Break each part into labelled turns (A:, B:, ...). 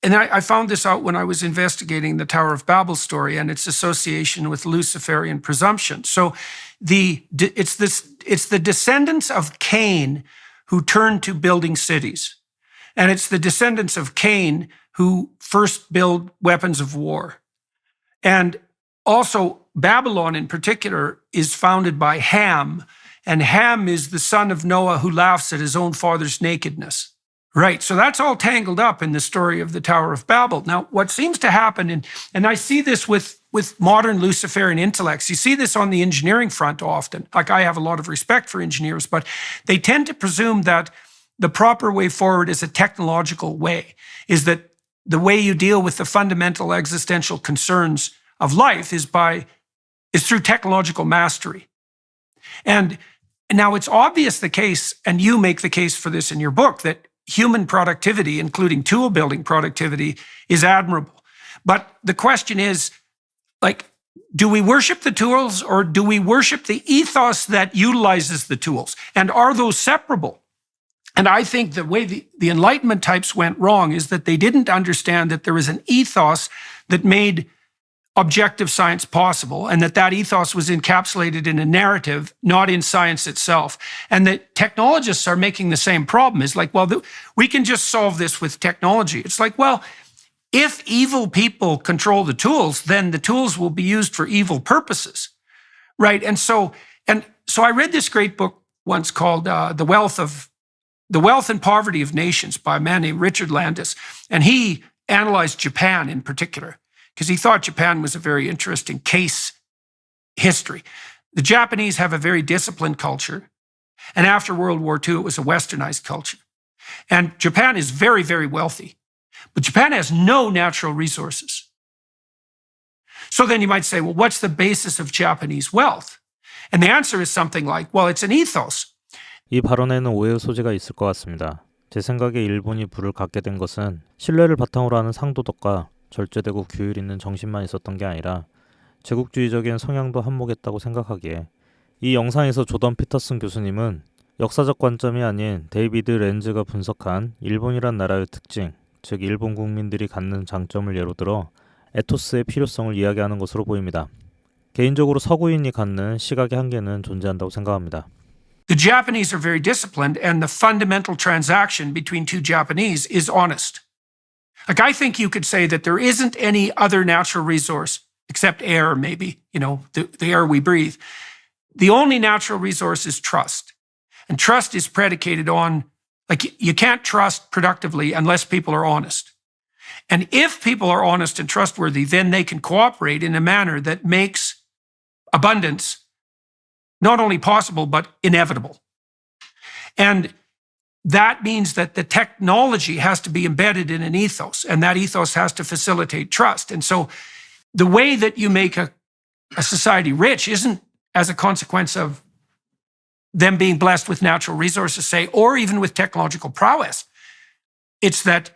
A: and I found this out when I was investigating the Tower of Babel story and its association with Luciferian presumption. So it's the descendants of Cain who turned to building cities. And it's the descendants of Cain who first build weapons of war. And also, Babylon in particular is founded by Ham, and Ham is the son of Noah who laughs at his own father's nakedness. Right, so that's all tangled up in the story of the Tower of Babel. Now, what seems to happen, and I see this with modern Luciferian intellects, you see this on the engineering front often. Like, I have a lot of respect for engineers, but they tend to presume that the proper way forward is a technological way, is that the way you deal with the fundamental existential concerns of life is through technological mastery. And now it's obvious the case, and you make the case for this in your book, that human productivity, including tool building productivity, is admirable. But the question is, like, do we worship the tools or do we worship the ethos that utilizes the tools? And are those separable? And I think the way the Enlightenment types went wrong is that they didn't understand that there was an ethos that made objective science possible, and that ethos was encapsulated in a narrative, not in science itself. And that technologists are making the same problem. Is like, well, we can just solve this with technology. It's like, well, if evil people control the tools, then the tools will be used for evil purposes, right? And so I read this great book once called The Wealth and Poverty of Nations by a man named Richard Landis, and he analyzed Japan in particular, because he thought Japan was a very interesting case history. The Japanese have a very disciplined culture, and after World War II, it was a westernized culture. And Japan is very, very wealthy, but Japan has no natural resources. So then you might say, well, what's the basis of Japanese wealth? And the answer is something like, well, it's an ethos.
B: 이 발언에는 오해의 소지가 있을 것 같습니다. 제 생각에 일본이 부를 갖게 된 것은 신뢰를 바탕으로 하는 상도덕과 절제되고 규율 있는 정신만 있었던 게 아니라 제국주의적인 성향도 한몫했다고 생각하기에, 이 영상에서 조던 피터슨 교수님은 역사적 관점이 아닌 데이비드 렌즈가 분석한 일본이란 나라의 특징, 즉 일본 국민들이 갖는 장점을 예로 들어 에토스의 필요성을 이야기하는 것으로 보입니다. 개인적으로 서구인이 갖는 시각의 한계는 존재한다고 생각합니다.
A: The Japanese are very disciplined, and the fundamental transaction between two Japanese is honest. Like, I think you could say that there isn't any other natural resource, except air, maybe, the air we breathe. The only natural resource is trust. And trust is predicated on, like, you can't trust productively unless people are honest. And if people are honest and trustworthy, then they can cooperate in a manner that makes abundance not only possible, but inevitable. And that means that the technology has to be embedded in an ethos, and that ethos has to facilitate trust. And so the way that you make a society rich isn't as a consequence of them being blessed with natural resources, say, or even with technological prowess. It's that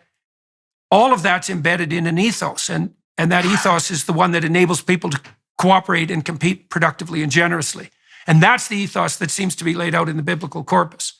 A: all of that's embedded in an ethos, and that ethos is the one that enables people to cooperate and compete productively and generously. And that's the ethos that seems to be laid out in the biblical corpus.